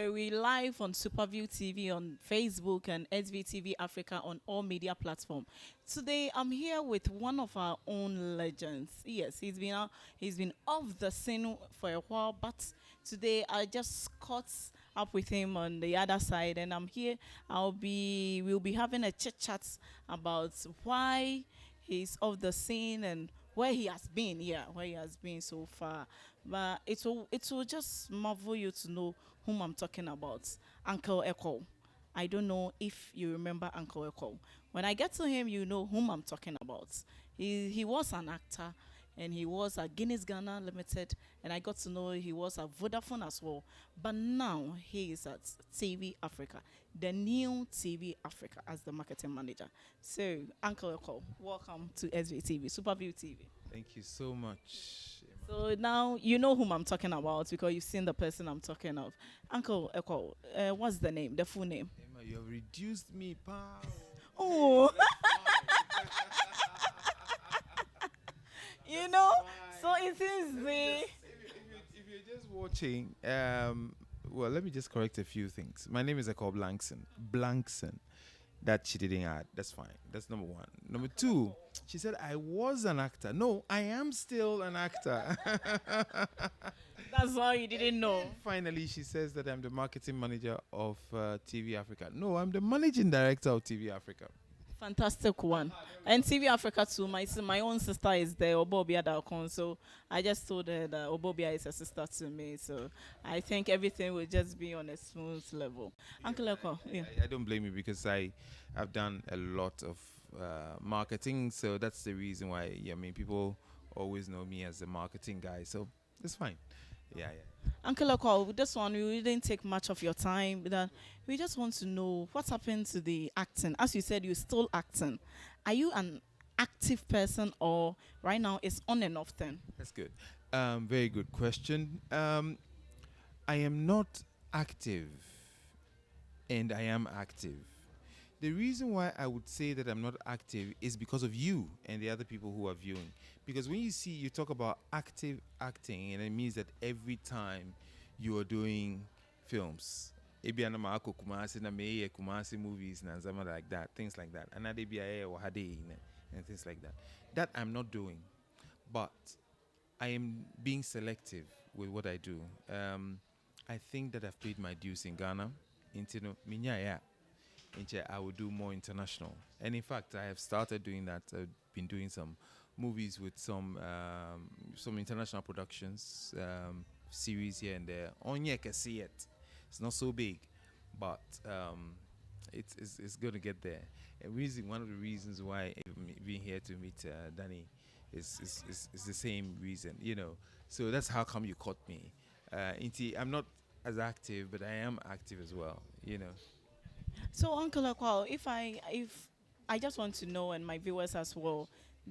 We live on Superview TV on Facebook and SVTV Africa on all media platforms. Today I'm here with one of our own legends. Yes, he's been off the scene for a while, but today I just caught up with him on the other side, and I'm here. We'll be having a chit chat about why he's off the scene and where he has been, yeah, where he has been so far. But it will just marvel you to know whom I'm talking about. Uncle Ekow. I don't know if you remember Uncle Ekow. When I get to him, you know whom I'm talking about. He was an actor, and he was at Guinness Ghana Limited, and I got to know he was at Vodafone as well. But now he is at TV Africa, the new TV Africa as the marketing manager. So, Uncle Ekow, welcome to SVTV, Superview TV. Thank you so much. So now you know whom I'm talking about because you've seen the person I'm talking of. Uncle Ekow, what's the name, the full name? Emma, you have reduced me, pal. Oh, you know, so it is the. If you're just watching, well, let me just correct a few things. My name is Ekow Blankson. Blankson. That she didn't add. That's fine. That's number one. Number two, she said I was an actor. No, I am still an actor. That's all you didn't know. Finally, she says that I'm the marketing manager of TV Africa. No, I'm the managing director of TV Africa. Fantastic one. And TV Africa too. My own sister is there, Obobia Dalcon. So I just told her that Obobia is a sister to me. So I think everything will just be on a smooth level. Uncle Ekow, yeah. I don't blame you because I've done a lot of marketing, so that's the reason why. Yeah, I mean, people always know me as a marketing guy, so it's fine. Yeah. Uncle Ekow, with this one, we didn't take much of your time. But we just want to know what's happened to the acting. As you said, you're still acting. Are you an active person or right now it's on and off then? That's good. Very good question. I am not active, and I am active. The reason why I would say that I'm not active is because of you and the other people who are viewing. Because when you talk about active acting, and it means that every time you are doing films, ebi anama ako Kumasi na meye Kumasi movies and something like that, things like that, and and things like that. That I'm not doing, but I am being selective with what I do. I think that I've paid my dues in Ghana. I will do more international. And in fact, I have started doing that. I've been doing some movies with some international productions, series here and there. Onye can see it. It's not so big, but it's going to get there. And one of the reasons why I'm being here to meet Danny is the same reason, you know. So that's how come you caught me. I'm not as active, but I am active as well, you know. So Uncle Ekow, if I just want to know and my viewers as well,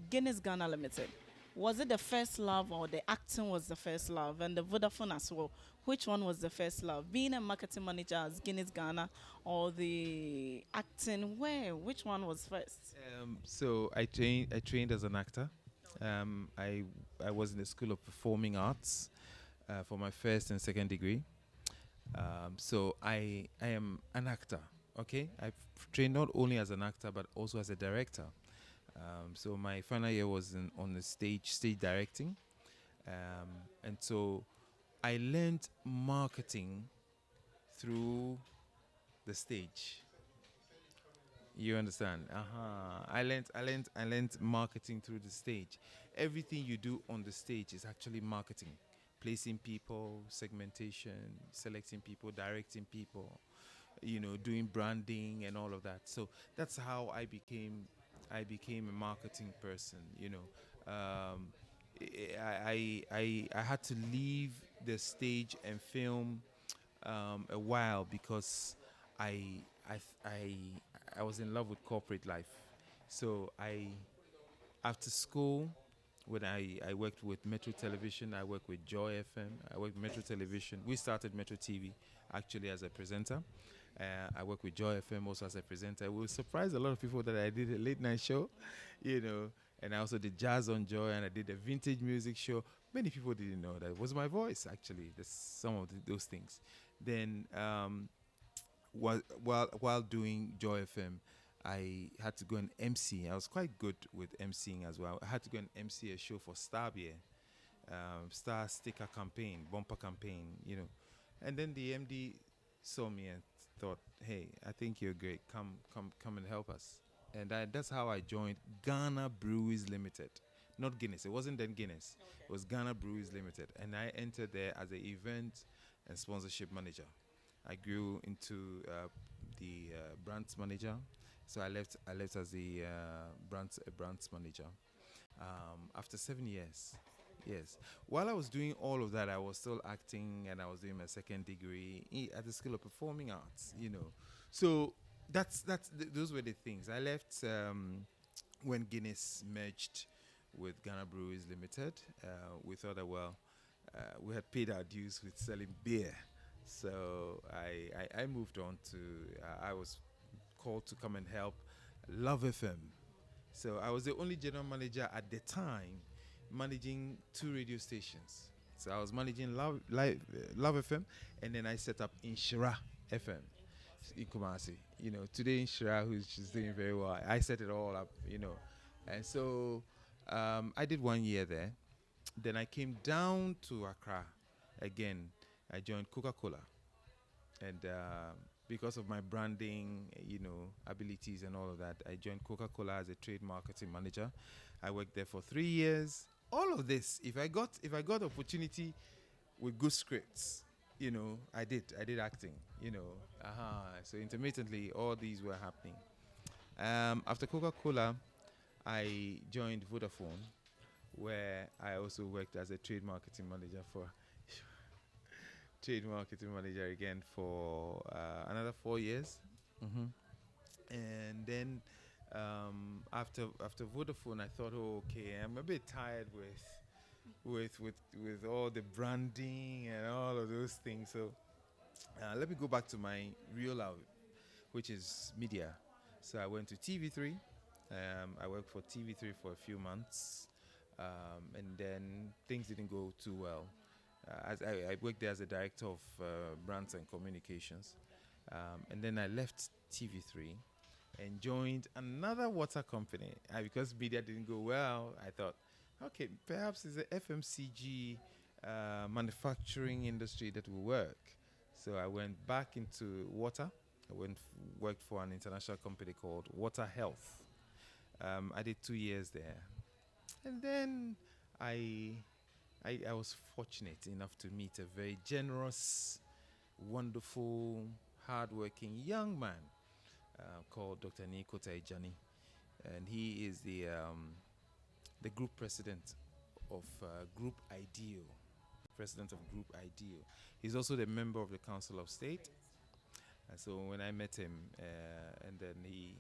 Guinness Ghana Limited, was it the first love or the acting was the first love and the Vodafone as well? Which one was the first love? Being a marketing manager as Guinness Ghana or the acting where? Which one was first? So I trained as an actor. I was in the School of Performing Arts for my first and second degree. So I am an actor. Okay, I've trained not only as an actor but also as a director. So my final year was on the stage directing, and so I learned marketing through the stage. You understand? I learned marketing through the stage. Everything you do on the stage is actually marketing. Placing people, segmentation, selecting people, directing people, you know, doing branding and all of that. So that's how I became a marketing person, you know. I had to leave the stage and film a while because I I was in love with corporate life. So after school, when I worked with Metro Television, I worked with Joy FM, I worked with Metro Television. We started Metro TV actually as a presenter. I work with Joy FM also as a presenter. It will surprise a lot of people that I did a late night show, you know, and I also did Jazz on Joy and I did a vintage music show. Many people didn't know that it was my voice actually. There's some of those things. Then while doing Joy FM, I had to go and MC. I was quite good with MCing as well. I had to go and MC a show for Star Beer, Star Sticker campaign, bumper campaign, And then the MD saw me and thought, "Hey, I think you're great. Come and help us." And that's how I joined Ghana Breweries Limited, not Guinness. It wasn't then Guinness. It was Ghana Breweries Limited, and I entered there as an event and sponsorship manager. I grew into the brands manager, so I left. I left as the brands manager after 7 years. Yes. While I was doing all of that, I was still acting and I was doing my second degree at the School of Performing Arts. So those were the things. I left when Guinness merged with Ghana Breweries Limited. We thought that, well, we had paid our dues with selling beer. So I moved on to, I was called to come and help Love FM. So I was the only general manager at the time managing two radio stations. So I was managing Love FM, and then I set up Inshira FM in Kumasi. Today Inshira, who's just doing very well, I set it all up. And so I did 1 year there. Then I came down to Accra again. I joined Coca-Cola, and because of my branding, abilities and all of that, I joined Coca-Cola as a trade marketing manager. I worked there for 3 years. All of this, if I got opportunity with good scripts, I did acting, So intermittently, all these were happening. After Coca-Cola, I joined Vodafone, where I also worked as a trade marketing manager again for another 4 years. hmm And then after Vodafone, I thought, oh, okay, I'm a bit tired with all the branding and all of those things. So let me go back to my real life, which is media. So I went to TV3. I worked for TV3 for a few months, and then things didn't go too well. As I worked there as a director of brands and communications, and then I left TV3 and joined another water company. Because media didn't go well, I thought, okay, perhaps it's the FMCG manufacturing industry that will work. So I went back into water. Worked for an international company called Water Health. I did 2 years there, and then I I was fortunate enough to meet a very generous, wonderful, hardworking young man called Dr. Niko Taijani, and he is the group president of Group Ideal, president of Group Ideal. He's also the member of the Council of State. And so when I met him, and then he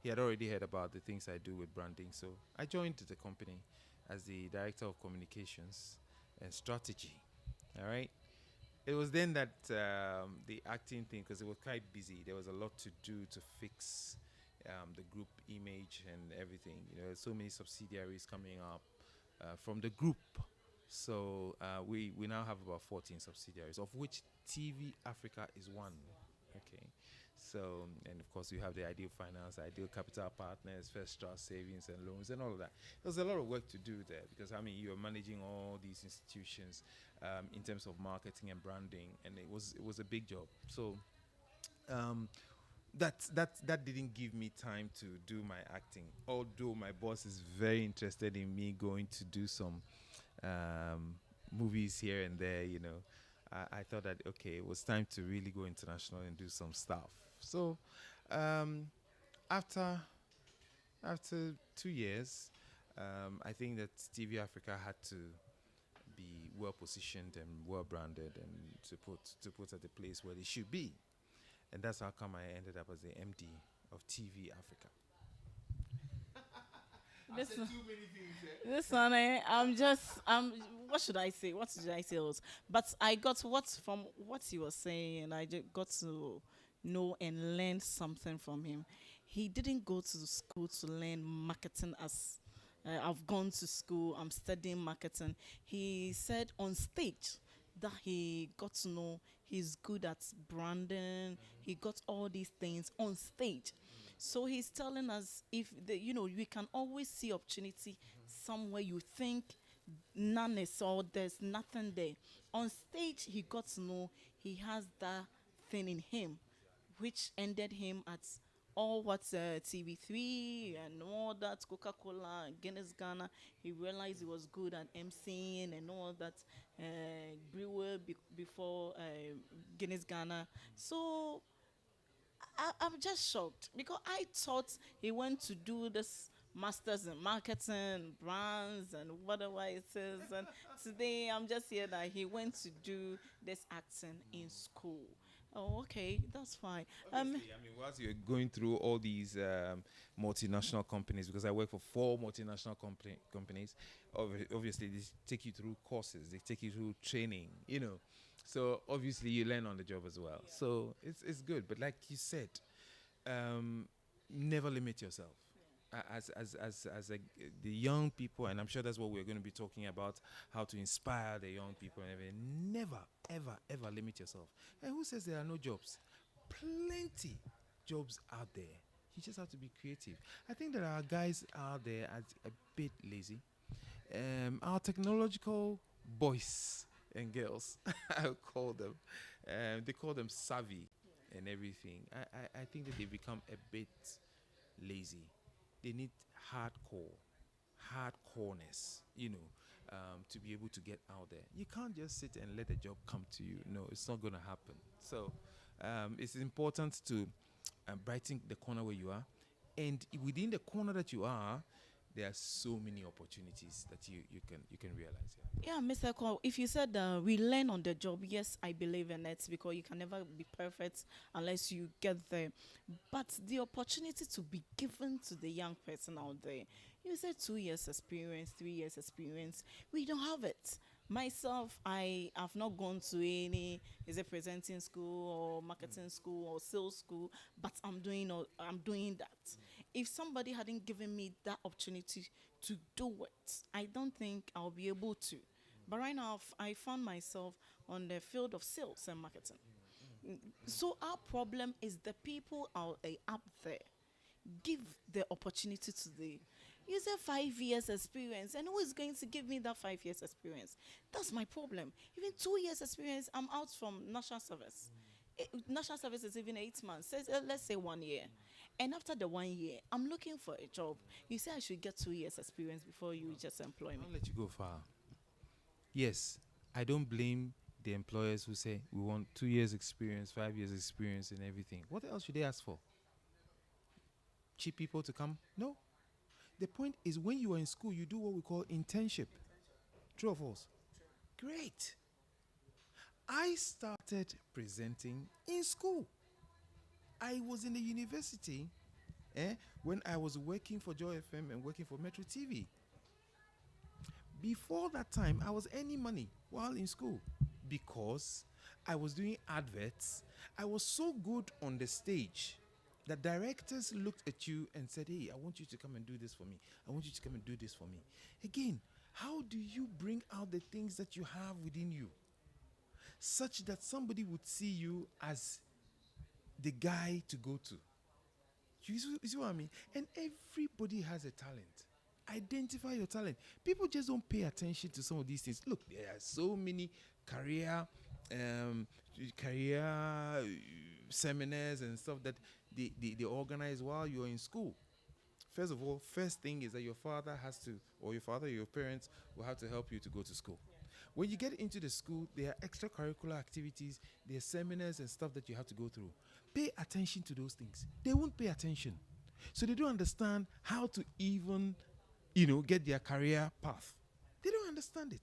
had already heard about the things I do with branding, so I joined the company as the director of communications and strategy. All right. It was then that the acting thing, because it was quite busy. There was a lot to do to fix the group image and everything. So many subsidiaries coming up from the group. So we now have about 14 subsidiaries, of which TV Africa is one. Okay. So, and of course, you have the Ideal Finance, Ideal Capital Partners, First Trust Savings and Loans, and all of that. There's a lot of work to do there because, you're managing all these institutions in terms of marketing and branding, and it was a big job. So, that didn't give me time to do my acting. Although my boss is very interested in me going to do some movies here and there, I thought that okay, it was time to really go international and do some stuff. So, after 2 years, I think that TV Africa had to be well positioned and well branded, and to put at the place where they should be, and that's how come I ended up as the MD of TV Africa. I said Listen, too many things. listen, I'm just, what should I say? What should I say else? But I got from what he was saying, and I just got to know and learn something from him. He didn't go to school to learn marketing as I've gone to school, I'm studying marketing. He said on stage that he got to know he's good at branding. He got all these things on stage. So he's telling us if we can always see opportunity somewhere you think none is, or there's nothing there. On stage, he got to know he has that thing in him, which ended him at all what's TV3 and all that, Coca-Cola, Guinness Ghana. He realized he was good at emceeing and all that, brewer before Guinness Ghana. So I'm just shocked because I thought he went to do this masters in marketing, brands, and whatever it is. And today I'm just here that he went to do this acting in school. Oh, okay, that's fine. Obviously, I mean, whilst you're going through all these multinational companies, because I work for four multinational companies, obviously they take you through courses, they take you through training, So obviously you learn on the job as well. So it's good. But like you said, never limit yourself. The young people, and I'm sure that's what we're going to be talking about, how to inspire the young people and everything. Never, ever, ever limit yourself. And who says there are no jobs? Plenty jobs out there. You just have to be creative. I think that our guys out there are a bit lazy. Our technological boys and girls, I'll call them, they call them savvy and everything. I think that they become a bit lazy. They need hardcoreness, to be able to get out there. You can't just sit and let the job come to you. No, it's not going to happen. So it's important to brighten the corner where you are. And within the corner that you are, there are so many opportunities that you can realize. Yeah, Mr. Cole, if you said we learn on the job, yes, I believe in it because you can never be perfect unless you get there. But the opportunity to be given to the young person out there, you said 2 years experience, 3 years experience, we don't have it. Myself, I have not gone to any, is it presenting school or marketing school or sales school, but I'm doing that. If somebody hadn't given me that opportunity to do it, I don't think I'll be able to. But right now, I found myself on the field of sales and marketing. So our problem is the people out up there. Give the opportunity to the user 5 years experience, and who is going to give me that 5 years experience? That's my problem. Even 2 years experience, I'm out from national service. National service is even 8 months. Let's say 1 year. And after the 1 year, I'm looking for a job. You say I should get 2 years experience before you just employ me. I'll let you go far. Yes, I don't blame the employers who say we want 2 years experience, 5 years experience and everything. What else should they ask for? Cheap people to come? No. The point is when you are in school, you do what we call internship. True or false? Great. I started presenting in school. I was in the university when I was working for Joy FM and working for Metro TV. Before that time, I was earning money while in school because I was doing adverts. I was so good on the stage that directors looked at you and said, hey, I want you to come and do this for me. I want you to come and do this for me. Again, how do you bring out the things that you have within you such that somebody would see you as the guy to go to? You see what I mean? And everybody has a talent. Identify your talent. People just don't pay attention to some of these things. Look, there are so many career seminars and stuff that they organize while you're in school. First of all, first thing is that your father has to, or your parents will have to help you to go to school. When you get into the school, there are extracurricular activities, there are seminars and stuff that you have to go through. Pay attention to those things. They won't pay attention. So they don't understand how to even, get their career path. They don't understand it.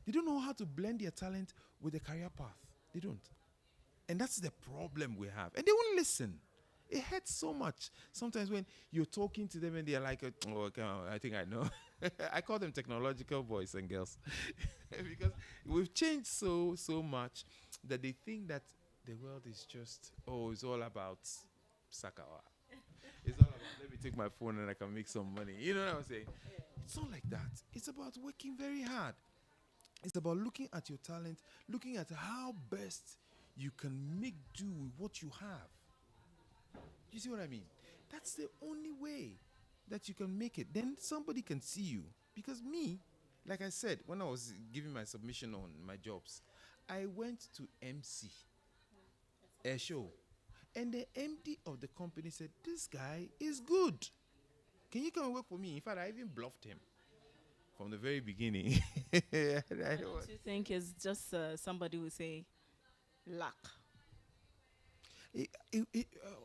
They don't know how to blend their talent with the career path. They don't. And that's the problem we have. And they won't listen. It hurts so much. Sometimes when you're talking to them and they're like, oh, okay, I think I know. I call them technological boys and girls. Because we've changed so much that they think that the world is just, it's all about Sakawa. It's all about, let me take my phone and I can make some money. You know what I'm saying? It's not like that. It's about working very hard. It's about looking at your talent, looking at how best you can make do with what you have. You see what I mean? That's the only way that you can make it. Then somebody can see you. Because me, like I said, when I was giving my submission on my jobs, I went to MC a show, and the MD of the company said, "This guy is good. Can you come and work for me?" In fact, I even bluffed him from the very beginning. I But don't don't you think it's just somebody who say luck?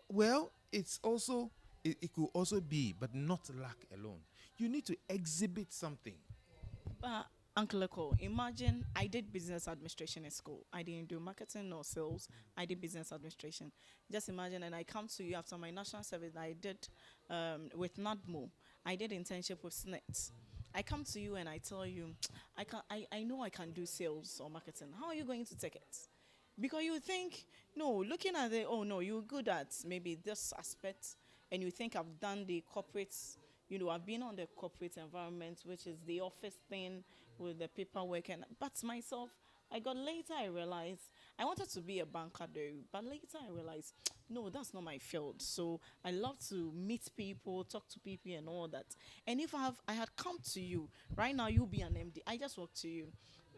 well, it's also it could also be, but not luck alone. You need to exhibit something. But Uncle Eko, imagine I did business administration in school. I didn't do marketing or sales. I did business administration. Just imagine, and I come to you after my national service that I did with NADMO. I did internship with SNET. I come to you and I tell you, I know I can do sales or marketing. How are you going to take it? Because you think, no, looking at it, oh no, you're good at maybe this aspect, and you think I've done the corporate, I've been on the corporate environment, which is the office thing with the paperwork, and but myself, I realized I wanted to be a banker though, but later I realized, no, that's not my field. So I love to meet people, talk to people, and all that. And if I had come to you right now, you'll be an MD. I just walk to you,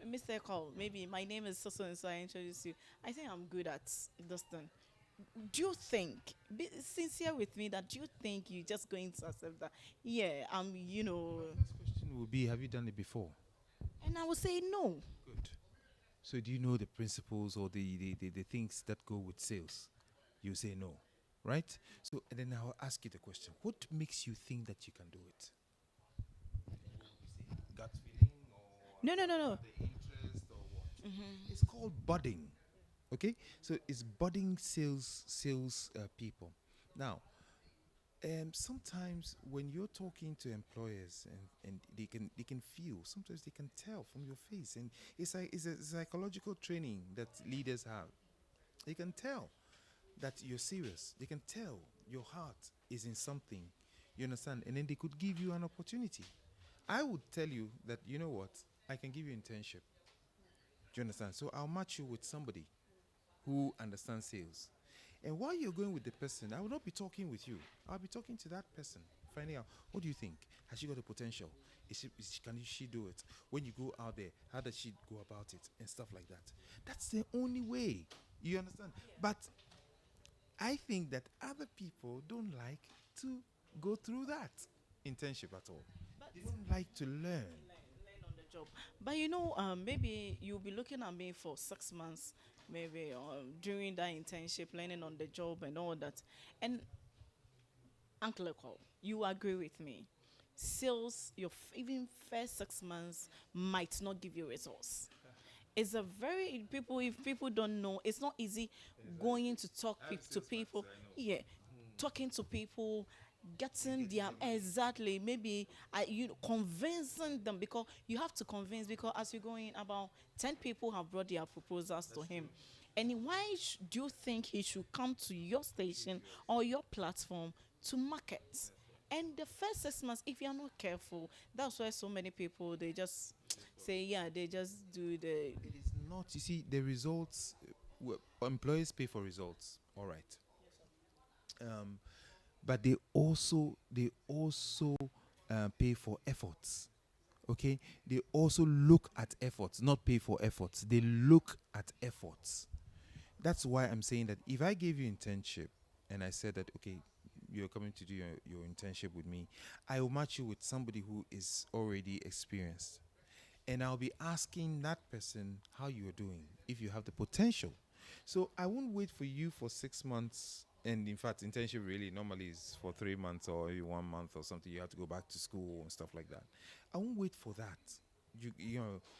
Mr. Call, maybe my name is so and so. I introduce you. I think I'm good at this thing. Do you think, be sincere with me, that you think you're just going to accept that? Yeah, First question will be, have you done it before? and I will say no. Good. So do you know the principles or the things that go with sales? You say no, right? So and then I'll ask you the question: what makes you think that you can do it? Gut feeling or No, no, no, no. the interest or what? It's called budding. Okay, so it's budding sales people. Now, sometimes when you're talking to employers and they can feel, sometimes they can tell from your face, and it's a psychological training that leaders have. They can tell that you're serious. They can tell your heart is in something. You understand? And then they could give you an opportunity. I would tell you that, you know what, I can give you internship. Do you understand? So I'll match you with somebody who understands sales. And while you're going with the person, I will not be talking with you. I'll be talking to that person, finding out, what do you think? Has she got the potential? Can she do it? When you go out there, how does she go about it? And stuff like that. That's the only way. You understand? But I think that other people don't like to go through that internship at all. But They don't like to learn. learn on the job. But maybe you'll be looking at me for 6 months, maybe during that internship, learning on the job and all that. And Uncle Eko, you agree with me? Sales, even first 6 months might not give you results. It's a very people. If people don't know, it's not easy going to talk to people. Yeah, talking to people, getting their exactly maybe convincing them, because you have to convince, because as you're going, about 10 people have brought their proposals to him. And why do you think he should come to your station or your platform to market? And the first 6 months, if you're not careful, that's why so many people, they just say, yeah, they just do the. It is not, you see, the results, employers pay for results, all right. But they also pay for efforts. Okay, they also look at efforts, not pay for efforts. They look at efforts. That's why I'm saying that if I gave you internship and I said that, okay, you're coming to do your internship with me, I will match you with somebody who is already experienced, and I'll be asking that person how you're doing, if you have the potential. So I won't wait for you for 6 months. And in fact, internship really normally is for 3 months or maybe 1 month or something. You have to go back to school and stuff like that. I won't wait for that.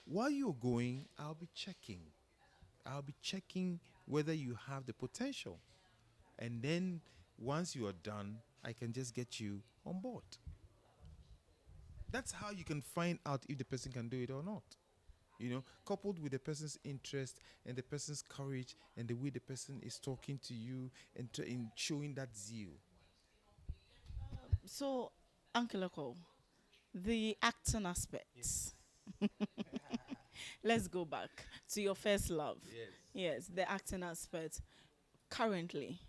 While you're going, I'll be checking. I'll be checking whether you have the potential. And then once you are done, I can just get you on board. That's how you can find out if the person can do it or not. Coupled with the person's interest and the person's courage and the way the person is talking to you and in showing that zeal. So, Uncle Eko, the acting aspects. Let's go back to your first love. Yes. Yes, the acting aspect. Currently,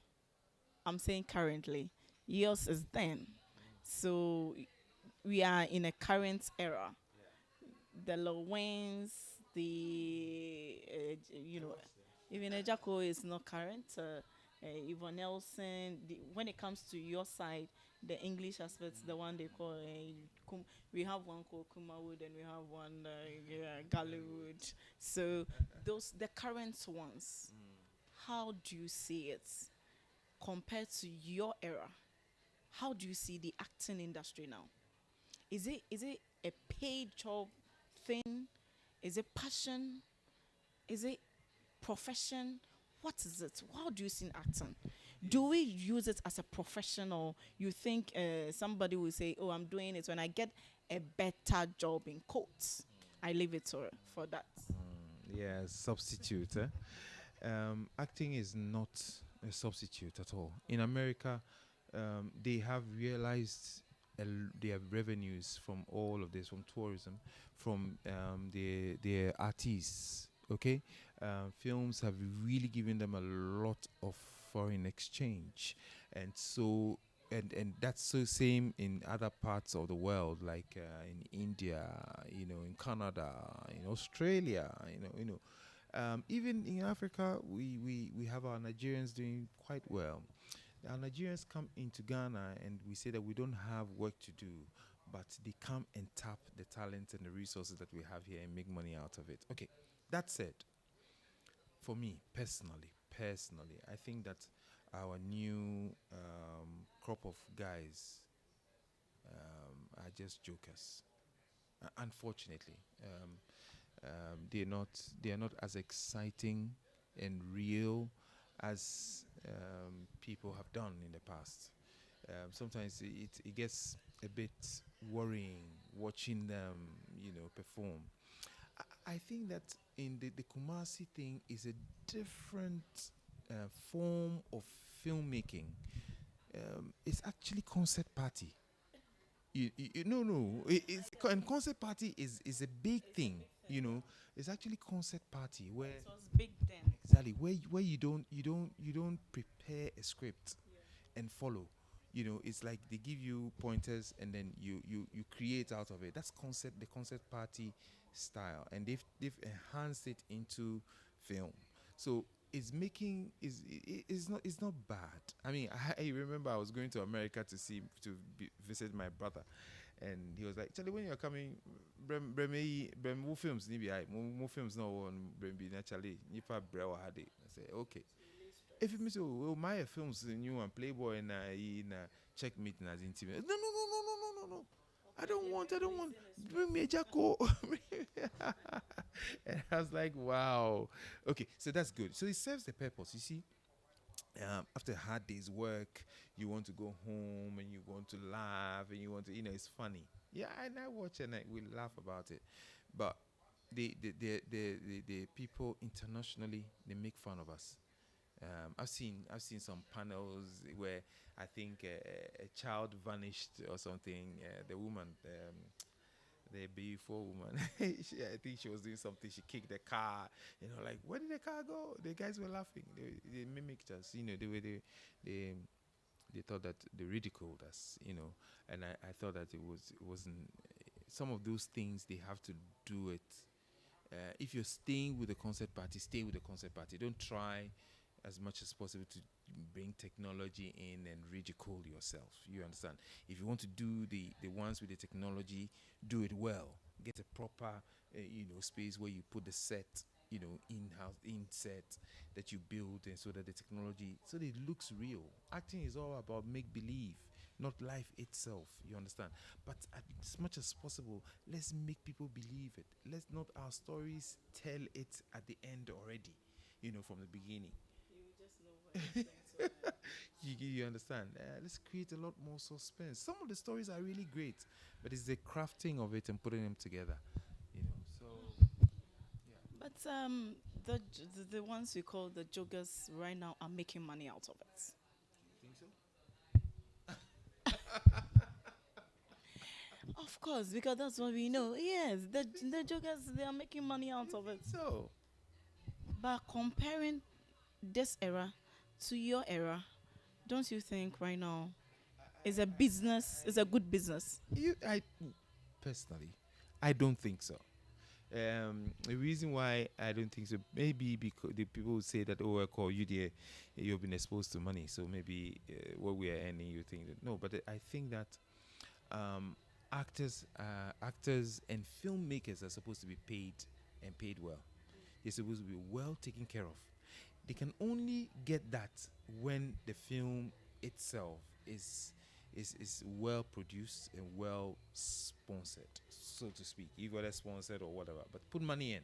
I'm saying currently, yours is then. So we are in a current era. The Lowens, you know, even Ejako is not current. Yvonne Nelson. When it comes to your side, the English aspects, the one they call, we have one called Kumawood and we have one Gallywood. So those the current ones. How do you see it compared to your era? How do you see the acting industry now? Is it a paid job thing? Is it passion? Is it profession? What is it? How do you see acting? Do we use it as a profession, or you think somebody will say, "Oh, I'm doing it when I get a better job in quotes"? I leave it for that. Yeah, substitute. Acting is not a substitute at all. In America, they have realized their revenues from all of this, from tourism, from their artists. Okay, films have really given them a lot of foreign exchange, and so. And that's so same in other parts of the world, like in India, in Canada, in Australia, even in Africa, we have our Nigerians doing quite well. Our Nigerians come into Ghana and we say that we don't have work to do, but they come and tap the talent and the resources that we have here and make money out of it. Okay, that said, for me personally, I think that our new crop of guys are just jokers. Unfortunately, they're not as exciting and real as people have done in the past. Sometimes it gets a bit worrying watching them, perform. I think that in the Kumasi thing is a different form of filmmaking. It's actually concert party. No, no, and concert party is a big thing. It's actually concert party where It was big then. exactly where you don't prepare a script and follow. It's like they give you pointers and then you create out of it. That's the concert party style, and they've enhanced it into film. So it's not bad. I mean, I remember I was going to America visit my brother, and he was like, Charlie, when you're coming, more films, more films no one brem naturally, nipa brewa had it. I said, okay. If you miss, well, my films new and Playboy and checkmate and as intimate. No, no, no, no, no, no, no, no. I don't want. Bring me a Jacko. And I was like, wow. Okay, so that's good. So it serves the purpose. You see, after a hard day's work, you want to go home and you want to laugh and you want to, it's funny. Yeah, and I watch and we laugh about it. But the people internationally, they make fun of us. I've seen some panels where I think a child vanished or something. The woman, the beautiful woman, I think she was doing something. She kicked the car. Like where did the car go? The guys were laughing. They mimicked us. They thought that they ridiculed us. And I thought that it wasn't. Some of those things they have to do it. If you're staying with the concert party, stay with the concert party. Don't try as much as possible to bring technology in and ridicule yourself. You understand? If you want to do the ones with the technology, do it well. Get a proper, space where you put the set, in-house, in-set that you build, and so that the technology, so that it looks real. Acting is all about make-believe, not life itself. You understand? But as much as possible, let's make people believe it. Let's not our stories tell it at the end already, from the beginning. You understand? Let's create a lot more suspense. Some of the stories are really great, but it's the crafting of it and putting them together. So But the ones we call the joggers right now are making money out of it. think so? Of course, because that's what we know. Yes, the jokers, they are making money out of it. So But comparing this era to your era, don't you think right now is a business, is a good business? I personally, I don't think so. The reason why I don't think so, maybe because the people would say that, oh, I call you there, you've been exposed to money, so maybe what we are earning, you think that no. But I think that actors and filmmakers are supposed to be paid and paid well. They're supposed to be well taken care of. They can only get that when the film itself is well produced and well sponsored, so to speak, either sponsored or whatever. But put money in,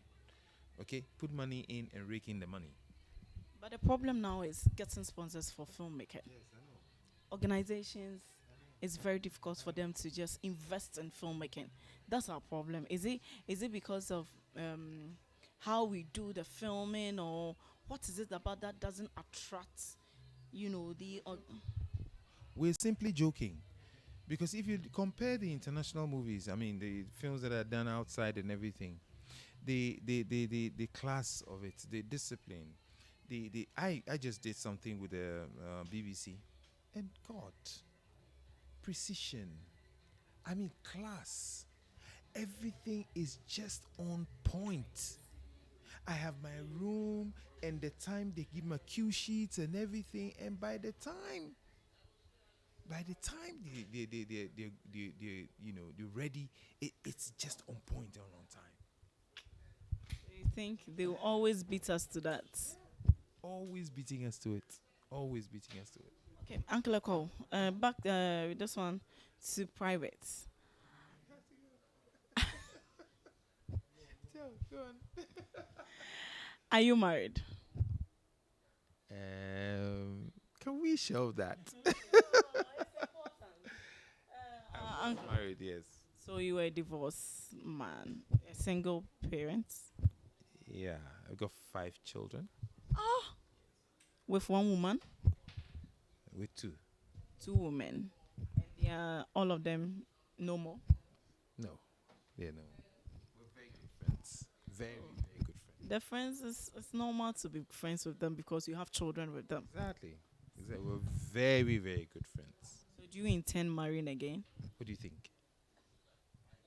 okay? Put money in and rake in the money. But the problem now is getting sponsors for filmmaking. Yes, I know. Organizations, it's very difficult for them to just invest in filmmaking. That's our problem. Is it because of how we do the filming, or what is it about that doesn't attract, the We're simply joking. Because if you compare the international movies, I mean the films that are done outside and everything, the class of it, the discipline, I just did something with the BBC, and God, precision. I mean class. Everything is just on point. I have my room, and the time they give my cue sheets and everything, and by the time they're ready, it's just on point and on time. you think they will always beat us to that? Always beating us to it. Always beating us to it. Okay, Uncle Ekow, back with this one to private. So, go on. Are you married? Can we show that? I'm Uncle, married, yes. so you were a divorced man, a single parent, Yeah, I've got 5 children with one woman, with 2. two women. Yeah, all of them no more. No, yeah, no. We're very good friends. Very, very good friends. The friends is it's normal to be friends with them because you have children with them. Exactly. We're very, very good friends. So do you intend marrying again? What do you think?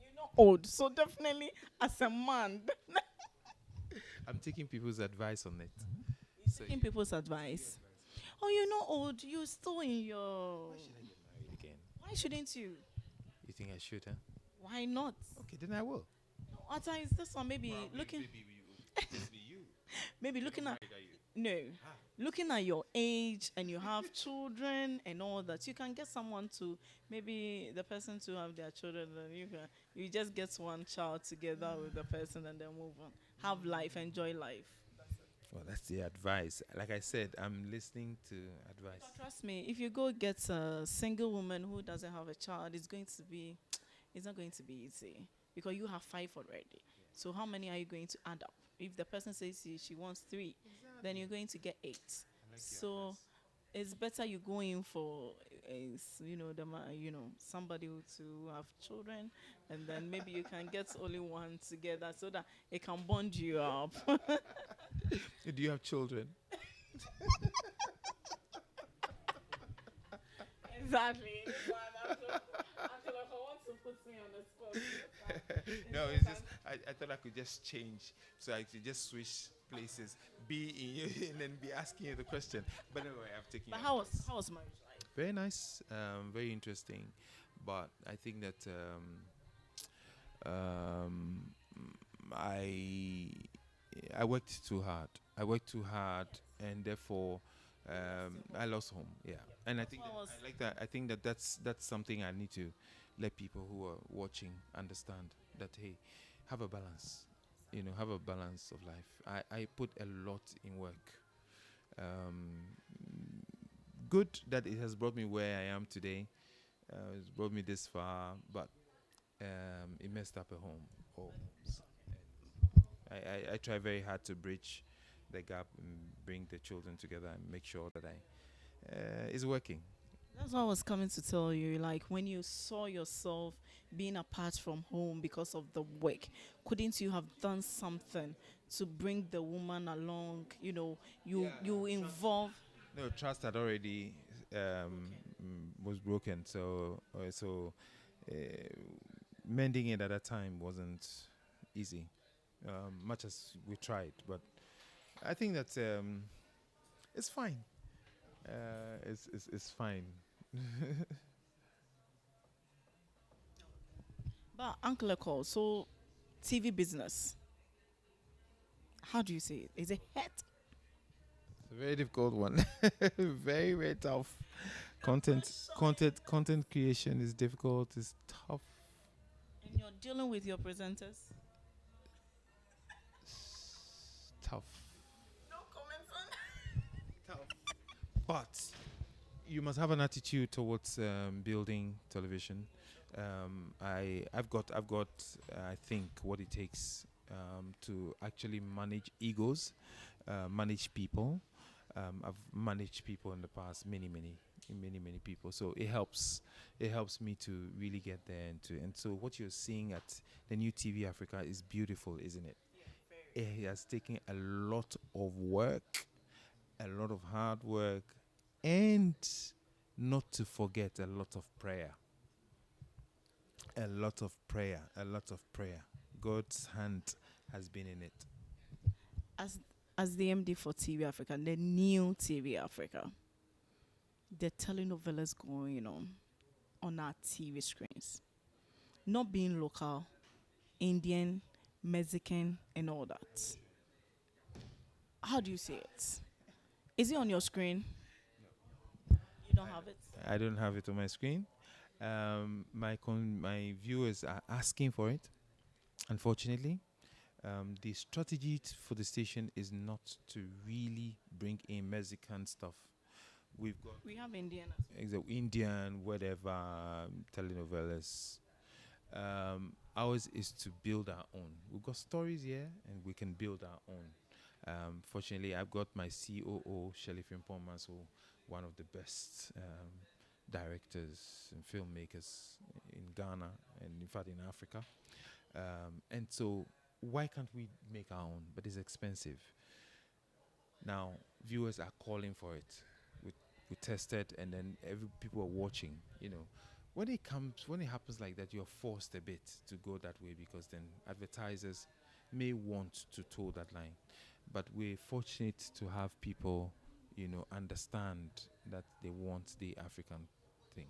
You're not old, so definitely as a man, I'm taking people's advice on it. you're So taking people's advice. Oh, you're not old. You're still in your. why should I get married again? Why shouldn't you? You think I should, huh? Why not? Okay, then I will. What time is this one? Maybe looking, Maybe you. maybe looking at Married, are you? no, looking at your age and you have children and all that. You can get someone to maybe the person to have their children. And you just get one child together with the person and then move on. Have life, enjoy life. Well, that's the advice. Like I said, I'm listening to advice. But trust me, if you go get a single woman who doesn't have a child, it's not going to be easy because you have 5 already. So how many are you going to add up? If the person says she wants 3, then you're going to get 8. So it's better you go in for somebody to have children, and then maybe you can get only one together so that it can bond you up. Do you have children? Exactly. Until I want to put me on the spot. No, it's just I thought I could just change, so I could just switch places, be in you, and then be asking you the question. But anyway, I've taken. But your how advice. was marriage like? Very nice, very interesting, but I think that um, I I worked too hard. I worked too hard, and therefore I lost home. Yeah, and I think what that, was- I like that. I think that that's something I need to let people who are watching understand that hey, have a balance. Have a balance of life. I put a lot in work. Um, Good that it has brought me where I am today. It's brought me this far, but it messed up at home. So, I try very hard to bridge the gap and bring the children together and make sure that it's working. That's what I was coming to tell you. Like when you saw yourself being apart from home because of the work, couldn't you have done something to bring the woman along? You involve. No, trust had already was broken. Uh, mending it at that time wasn't easy. Much as we tried, but I think that it's fine. It's fine. But Uncle Ekow, so TV business. How do you say it? Is it het? It's a very difficult one. Very very tough. Content creation is difficult. It's tough. And you're dealing with your presenters. Tough. No comments on. Tough. But you must have an attitude towards building television. I've got I think what it takes to actually manage egos, manage people. I've managed people in the past, many people. So it helps me to really get there and so what you're seeing at the new TV Africa is beautiful, isn't it? It has taken a lot of work, a lot of hard work, and not to forget a lot of prayer. A lot of prayer, a lot of prayer. God's hand has been in it. As as the MD for TV Africa, the new TV Africa, the telenovelas going on our TV screens, not being local, Indian, Mexican, and all that. How do you see it? Is it on your screen? You don't have it. I don't have it on my screen. My viewers are asking for it. Unfortunately, the strategy for the station is not to really bring in Mexican stuff. We've got We have Indian as well. Indian, whatever, telenovelas. Ours is to build our own. We've got stories here, and we can build our own. Fortunately, I've got my COO, Shelley Frimpong, so one of the best directors and filmmakers in Ghana and in fact in Africa. And so, why can't we make our own? But it's expensive. Now, viewers are calling for it. We tested, and then people are watching. When it happens like that, you're forced a bit to go that way because then advertisers may want to toe that line. But we're fortunate to have people, understand that they want the African thing.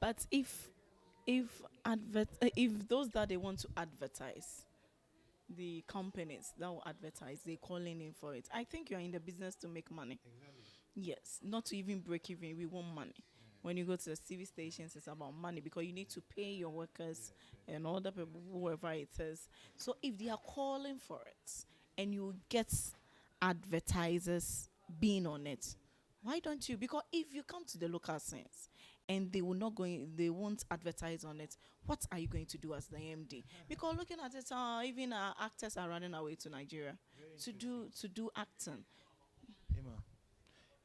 But if those that they want to advertise, the companies that will advertise, they calling in for it. I think you're in the business to make money. Yes, not to even break even. We want money. When you go to the TV stations, it's about money because you need to pay your workers and all the people, whoever it is. So if they are calling for it and you get advertisers being on it, why don't you? Because if you come to the local scenes and they won't advertise on it, what are you going to do as the MD? Because looking at it, even actors are running away to Nigeria to do acting. Emma,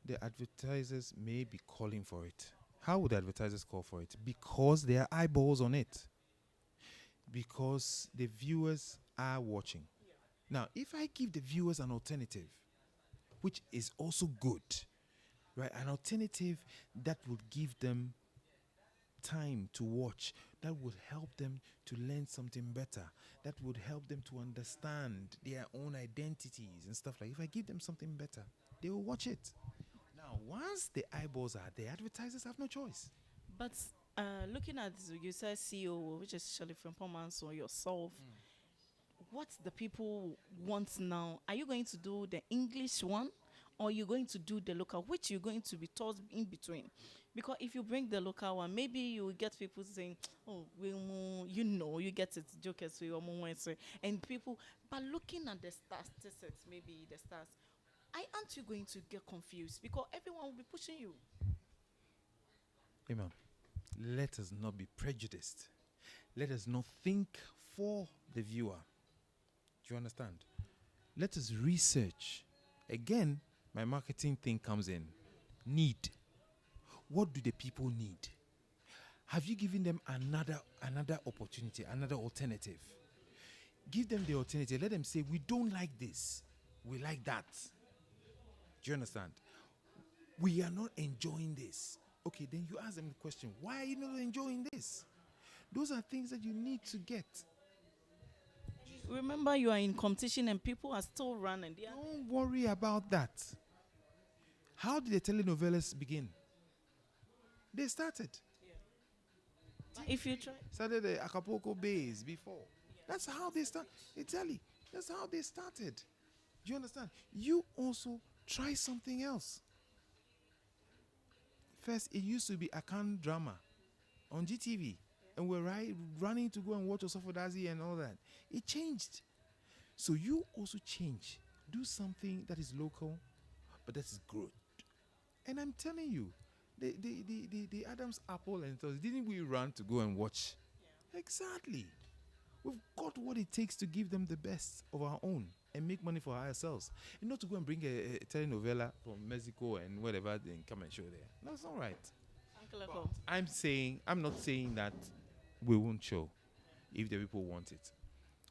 the advertisers may be calling for it. How would the advertisers call for it? Because there are eyeballs on it. Because the viewers are watching. Now, if I give the viewers an alternative, which is also good, right? An alternative that would give them time to watch, that would help them to learn something better, that would help them to understand their own identities and stuff like. If I give them something better, they will watch it. Now, once the eyeballs are there, advertisers have no choice. But looking at you said CEO, which is Shelley from Pomans or yourself, what the people want now? Are you going to do the English one, or you going to do the local? Which you're going to be tossed in between? Because if you bring the local one, maybe you will get people saying, "Oh, you get it, jokers, and people." But looking at the statistics, maybe the stats, aren't you going to get confused? Because everyone will be pushing you. Amen. Let us not be prejudiced. Let us not think for the viewer. Do you understand? Let us research. Again, my marketing thing comes in. Need. What do the people need? Have you given them another opportunity, another alternative? Give them the alternative. Let them say, we don't like this. We like that. Do you understand? We are not enjoying this. Okay, then you ask them the question, why are you not enjoying this? Those are things that you need to get. Remember, you are in competition and people are still running. Don't worry about that. How did the telenovelas begin? They started. If you try, Started the Acapulco Bays before. That's how they start. Italy. That's how they started. Do you understand? You also try something else. First, it used to be Akan drama on GTV, and we're running to go and watch Osofodazi and all that. It changed. So you also change. Do something that is local, but that is good. And I'm telling you, the Adam's apple and those, didn't we run to go and watch? Yeah. Exactly. We've got what it takes to give them the best of our own and make money for ourselves. And not to go and bring a telenovela from Mexico and whatever and come and show there. That's all right. Uncle Ekow. I'm not saying that we won't show if the people want it.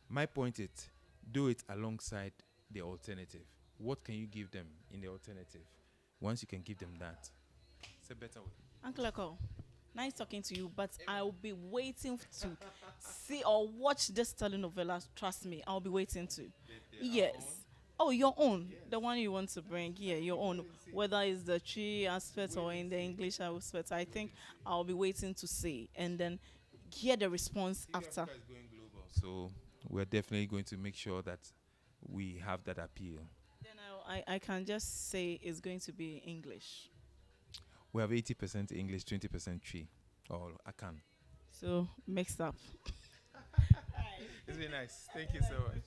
My point is, do it alongside the alternative. What can you give them in the alternative? Once you can give them that, it's a better way. Uncle Ekow, nice talking to you, but I'll be waiting to see or watch this telenovela. Trust me, I'll be waiting to. Yes. Oh, your own. Yes. The one you want to bring. Yeah, your own. Whether it's the tree aspect or in the English aspect, I think I'll be waiting to see and then hear the response after. Africa is going global, so we're definitely going to make sure that we have that appeal. Then I can just say it's going to be English. We have 80% English, 20% tree. Or Akan. So mixed up. It's been nice. Thank you so much.